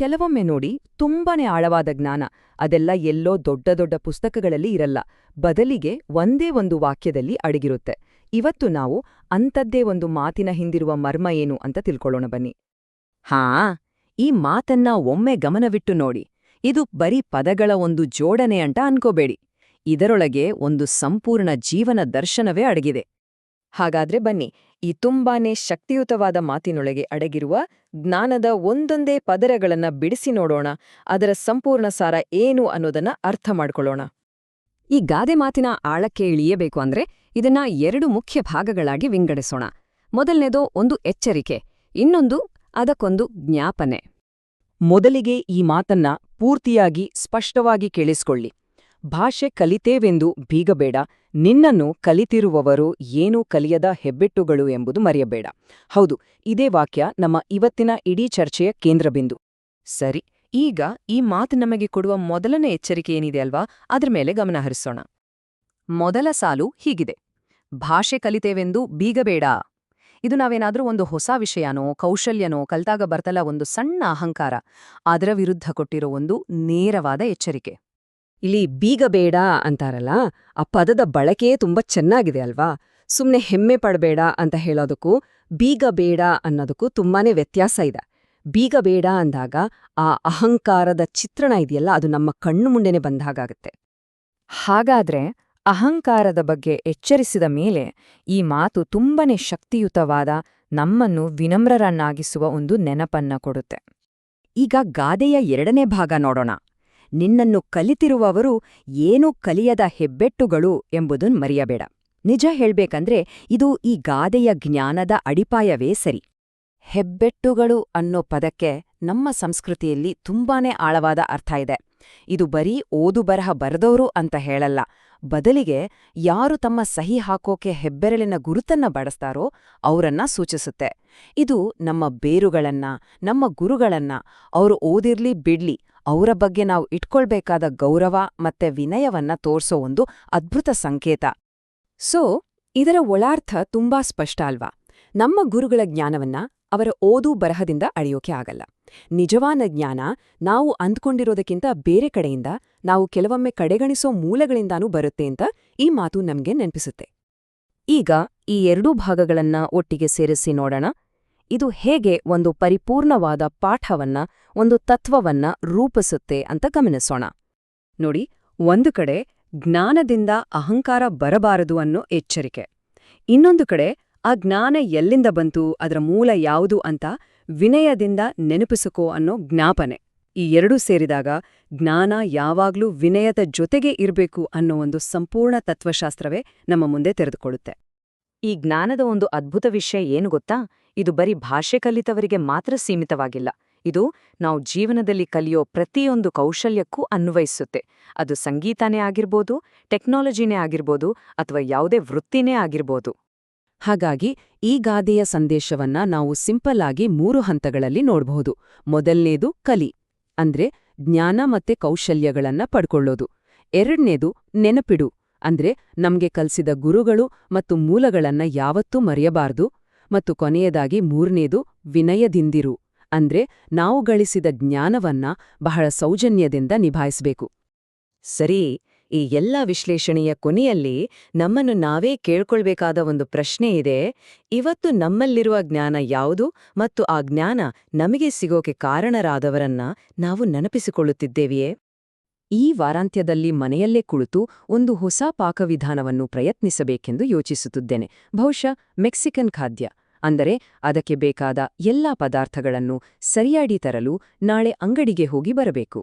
ಕೆಲವೊಮ್ಮೆ ನೋಡಿ ತುಂಬಾನೇ ಆಳವಾದ ಜ್ಞಾನ ಅದೆಲ್ಲ ಎಲ್ಲೋ ದೊಡ್ಡ ದೊಡ್ಡ ಪುಸ್ತಕಗಳಲ್ಲಿ ಇರಲ್ಲ, ಬದಲಿಗೆ ಒಂದೇ ಒಂದು ವಾಕ್ಯದಲ್ಲಿ ಅಡಗಿರುತ್ತೆ. ಇವತ್ತು ನಾವು ಅಂಥದ್ದೇ ಒಂದು ಮಾತಿನ ಹಿಂದಿರುವ ಮರ್ಮ ಏನು ಅಂತ ತಿಳ್ಕೊಳ್ಳೋಣ ಬನ್ನಿ. ಹಾ, ಈ ಮಾತನ್ನ ಒಮ್ಮೆ ಗಮನವಿಟ್ಟು ನೋಡಿ. ಇದು ಬರೀ ಪದಗಳ ಒಂದು ಜೋಡಣೆ ಅಂತ ಅನ್ಕೋಬೇಡಿ. ಇದರೊಳಗೆ ಒಂದು ಸಂಪೂರ್ಣ ಜೀವನ ದರ್ಶನವೇ ಅಡಗಿದೆ. ಹಾಗಾದ್ರೆ ಬನ್ನಿ, ಈ ತುಂಬಾನೇ ಶಕ್ತಿಯುತವಾದ ಮಾತಿನೊಳಗೆ ಅಡಗಿರುವ ಜ್ಞಾನದ ಒಂದೊಂದೇ ಪದರಗಳನ್ನ ಬಿಡಿಸಿ ನೋಡೋಣ, ಅದರ ಸಂಪೂರ್ಣ ಸಾರ ಏನು ಅನ್ನೋದನ್ನ ಅರ್ಥ ಮಾಡ್ಕೊಳ್ಳೋಣ. ಈ ಗಾದೆ ಮಾತಿನ ಆಳಕ್ಕೆ ಇಳಿಯಬೇಕು ಅಂದ್ರೆ ಇದನ್ನ 2 ಮುಖ್ಯ ಭಾಗಗಳಾಗಿ ವಿಂಗಡಿಸೋಣ. ಮೊದಲನೇದು ಒಂದು ಎಚ್ಚರಿಕೆ, ಇನ್ನೊಂದು ಅದಕ್ಕೊಂದು ಜ್ಞಾಪನೆ. ಮೊದಲಿಗೆ ಈ ಮಾತನ್ನ ಪೂರ್ತಿಯಾಗಿ ಸ್ಪಷ್ಟವಾಗಿ ಕೇಳಿಸ್ಕೊಳ್ಳಿ. ಭಾಷೆ ಕಲಿತೇವೆಂದು ಬೀಗಬೇಡ, ನಿನ್ನನ್ನು ಕಲಿತಿರುವವರು ಏನೂ ಕಲಿಯದ ಹೆಬ್ಬೆಟ್ಟುಗಳು ಎಂಬುದು ಮರೆಯಬೇಡ. ಹೌದು, ಇದೇ ವಾಕ್ಯ ನಮ್ಮ ಇವತ್ತಿನ ಇಡೀ ಚರ್ಚೆಯ ಕೇಂದ್ರಬಿಂದು. ಸರಿ, ಈಗ ಈ ಮಾತು ನಮಗೆ ಕೊಡುವ ಮೊದಲನೇ ಎಚ್ಚರಿಕೆ ಏನಿದೆ ಅಲ್ವಾ, ಅದ್ರ ಮೇಲೆ ಗಮನ ಹರಿಸೋಣ. ಮೊದಲ ಸಾಲು ಹೀಗಿದೆ: ಭಾಷೆ ಕಲಿತೇವೆಂದು ಬೀಗಬೇಡ. ಇದು ನಾವೇನಾದ್ರೂ ಒಂದು ಹೊಸ ವಿಷಯನೋ ಕೌಶಲ್ಯನೋ ಕಲ್ತಾಗ ಬರ್ತಲ್ಲ ಒಂದು ಸಣ್ಣ ಅಹಂಕಾರ, ಅದರ ವಿರುದ್ಧ ಕೊಟ್ಟಿರೋ ಒಂದು ನೇರವಾದ ಎಚ್ಚರಿಕೆ. ಇಲ್ಲಿ ಬೀಗಬೇಡ ಅಂತಾರಲ್ಲ, ಆ ಪದದ ಬಳಕೆಯೇ ತುಂಬಾ ಚೆನ್ನಾಗಿದೆ ಅಲ್ವಾ. ಸುಮ್ನೆ ಹೆಮ್ಮೆ ಪಡಬೇಡ ಅಂತ ಹೇಳೋದಕ್ಕೂ ಬೀಗಬೇಡ ಅನ್ನೋದಕ್ಕೂ ತುಂಬಾನೇ ವ್ಯತ್ಯಾಸ ಇದೆ. ಬೀಗಬೇಡ ಅಂದಾಗ ಆ ಅಹಂಕಾರದ ಚಿತ್ರಣ ಇದೆಯಲ್ಲ, ಅದು ನಮ್ಮ ಕಣ್ಣು ಮುಂದೆನೆ ಬಂದಾಗತ್ತೆ. ಹಾಗಾದ್ರೆ ಅಹಂಕಾರದ ಬಗ್ಗೆ ಎಚ್ಚರಿಸಿದ ಮೇಲೆ ಈ ಮಾತು ತುಂಬನೇ ಶಕ್ತಿಯುತವಾದ, ನಮ್ಮನ್ನು ವಿನಮ್ರರನ್ನಾಗಿಸುವ ಒಂದು ನೆನಪನ್ನ ಕೊಡುತ್ತೆ. ಈಗ ಗಾದೆಯ 2ನೇ ಭಾಗ ನೋಡೋಣ. ನಿನ್ನನ್ನು ಕಲಿತಿರುವವರು ಏನೂ ಕಲಿಯದ ಹೆಬ್ಬೆಟ್ಟುಗಳು ಎಂಬುದನ್ನು ಮರೆಯಬೇಡ. ನಿಜ ಹೇಳ್ಬೇಕಂದ್ರೆ ಇದು ಈ ಗಾದೆಯ ಜ್ಞಾನದ ಅಡಿಪಾಯವೇ ಸರಿ. ಹೆಬ್ಬೆಟ್ಟುಗಳು ಅನ್ನೋ ಪದಕ್ಕೆ ನಮ್ಮ ಸಂಸ್ಕೃತಿಯಲ್ಲಿ ತುಂಬಾನೇ ಆಳವಾದ ಅರ್ಥ ಇದೆ. ಇದು ಬರೀ ಓದು ಬರಹ ಬರೆದವರು ಅಂತ ಹೇಳಲ್ಲ, ಬದಲಿಗೆ ಯಾರು ತಮ್ಮ ಸಹಿ ಹಾಕೋಕೆ ಹೆಬ್ಬೆರಳಿನ ಗುರುತನ್ನ ಬಳಸ್ತಾರೋ ಅವರನ್ನ ಸೂಚಿಸುತ್ತೆ. ಇದು ನಮ್ಮ ಬೇರುಗಳನ್ನ, ನಮ್ಮ ಗುರುಗಳನ್ನ, ಅವರು ಓದಿರ್ಲಿ ಬಿಡ್ಲಿ ಅವರ ಬಗ್ಗೆ ನಾವು ಇಟ್ಕೊಳ್ಬೇಕಾದ ಗೌರವ ಮತ್ತೆ ವಿನಯವನ್ನ ತೋರ್ಸೋ ಒಂದು ಅದ್ಭುತ ಸಂಕೇತ. ಸೊ ಇದರ ಒಳಾರ್ಥ ತುಂಬಾ ಸ್ಪಷ್ಟ ಅಲ್ವಾ. ನಮ್ಮ ಗುರುಗಳ ಜ್ಞಾನವನ್ನ ಅವರ ಓದು ಬರಹದಿಂದ ಅಳೆಯೋಕೆ ಆಗಲ್ಲ. ನಿಜವಾದ ಜ್ಞಾನ ನಾವು ಅಂದ್ಕೊಂಡಿರೋದಕ್ಕಿಂತ ಬೇರೆ ಕಡೆಯಿಂದ, ನಾವು ಕೆಲವೊಮ್ಮೆ ಕಡೆಗಣಿಸೋ ಮೂಲಗಳಿಂದಾನೂ ಬರುತ್ತೆ ಅಂತ ಈ ಮಾತು ನಮ್ಗೆ ನೆನಪಿಸುತ್ತೆ. ಈಗ ಈ 2 ಭಾಗಗಳನ್ನ ಒಟ್ಟಿಗೆ ಸೇರಿಸಿ ನೋಡೋಣ. ಇದು ಹೇಗೆ ಒಂದು ಪರಿಪೂರ್ಣವಾದ ಪಾಠವನ್ನ, ಒಂದು ತತ್ವವನ್ನ ರೂಪಿಸುತ್ತೆ ಅಂತ ಗಮನಿಸೋಣ. ನೋಡಿ, ಒಂದು ಕಡೆ ಜ್ಞಾನದಿಂದ ಅಹಂಕಾರ ಬರಬಾರದು ಅನ್ನೋ ಎಚ್ಚರಿಕೆ, ಇನ್ನೊಂದು ಕಡೆ ಆ ಜ್ಞಾನ ಎಲ್ಲಿಂದ ಬಂತು, ಅದರ ಮೂಲ ಯಾವುದು ಅಂತ ವಿನಯದಿಂದ ನೆನಪಿಸಿಕೋ ಅನ್ನೋ ಜ್ಞಾಪನೆ. ಈ 2 ಸೇರಿದಾಗ ಜ್ಞಾನ ಯಾವಾಗ್ಲೂ ವಿನಯದ ಜೊತೆಗೆ ಇರಬೇಕು ಅನ್ನೋ ಒಂದು ಸಂಪೂರ್ಣ ತತ್ವಶಾಸ್ತ್ರವೇ ನಮ್ಮ ಮುಂದೆ ತೆರೆದುಕೊಳ್ಳುತ್ತೆ. ಈ ಜ್ಞಾನದ ಒಂದು ಅದ್ಭುತ ವಿಷಯ ಏನು ಗೊತ್ತಾ? ಇದು ಬರೀ ಭಾಷೆ ಕಲಿತವರಿಗೆ ಮಾತ್ರ ಸೀಮಿತವಾಗಿಲ್ಲ. ಇದು ನಾವು ಜೀವನದಲ್ಲಿ ಕಲಿಯೋ ಪ್ರತಿಯೊಂದು ಕೌಶಲ್ಯಕ್ಕೂ ಅನ್ವಯಿಸುತ್ತೆ. ಅದು ಸಂಗೀತನೇ ಆಗಿರ್ಬೋದು, ಟೆಕ್ನಾಲಜಿನೇ ಆಗಿರ್ಬೋದು, ಅಥವಾ ಯಾವುದೇ ವೃತ್ತಿನೇ ಆಗಿರ್ಬೋದು. ಹಾಗಾಗಿ ಈ ಗಾದೆಯ ಸಂದೇಶವನ್ನ ನಾವು ಸಿಂಪಲ್ ಆಗಿ 3 ಹಂತಗಳಲ್ಲಿ ನೋಡಬಹುದು. ಮೊದಲನೇದು ಕಲಿ, ಅಂದ್ರೆ ಜ್ಞಾನ ಮತ್ತೆ ಕೌಶಲ್ಯಗಳನ್ನ ಪಡ್ಕೊಳ್ಳೋದು. 2ನೇದು ನೆನಪಿಡು, ಅಂದ್ರೆ ನಮ್ಗೆ ಕಲ್ಸಿದ ಗುರುಗಳು ಮತ್ತು ಮೂಲಗಳನ್ನ ಯಾವತ್ತೂ ಮರೆಯಬಾರ್ದು. ಮತ್ತು ಕೊನೆಯದಾಗಿ 3ನೇದು ವಿನಯದಿಂದಿರು, ಅಂದ್ರೆ ನಾವು ಗಳಿಸಿದ ಜ್ಞಾನವನ್ನ ಬಹಳ ಸೌಜನ್ಯದಿಂದ ನಿಭಾಯಿಸಬೇಕು. ಸರಿ, ಈ ಎಲ್ಲ ವಿಶ್ಲೇಷಣೆಯ ಕೊನೆಯಲ್ಲಿ ನಮ್ಮನ್ನು ನಾವೇ ಕೇಳ್ಕೊಳ್ಬೇಕಾದ ಒಂದು ಪ್ರಶ್ನೆ ಇದೆ. ಇವತ್ತು ನಮ್ಮಲ್ಲಿರುವ ಜ್ಞಾನ ಯಾವುದು ಮತ್ತು ಆ ಜ್ಞಾನ ನಮಗೆ ಸಿಗೋಕೆ ಕಾರಣರಾದವರನ್ನ ನಾವು ನೆನಪಿಸಿಕೊಳ್ಳುತ್ತಿದ್ದೇವೆಯೇ? ಈ ವಾರಾಂತ್ಯದಲ್ಲಿ ಮನೆಯಲ್ಲೇ ಕುಳಿತು ಒಂದು ಹೊಸ ಪಾಕವಿಧಾನವನ್ನು ಪ್ರಯತ್ನಿಸಬೇಕೆಂದು ಯೋಚಿಸುತ್ತಿದ್ದೇನೆ. ಬಹುಶಃ ಮೆಕ್ಸಿಕನ್ ಖಾದ್ಯ. ಅಂದರೆ ಅದಕ್ಕೆ ಬೇಕಾದ ಎಲ್ಲಾ ಪದಾರ್ಥಗಳನ್ನು ಸರಿಯಾಗಿ ತರಲು ನಾಳೆ ಅಂಗಡಿಗೆ ಹೋಗಿ ಬರಬೇಕು.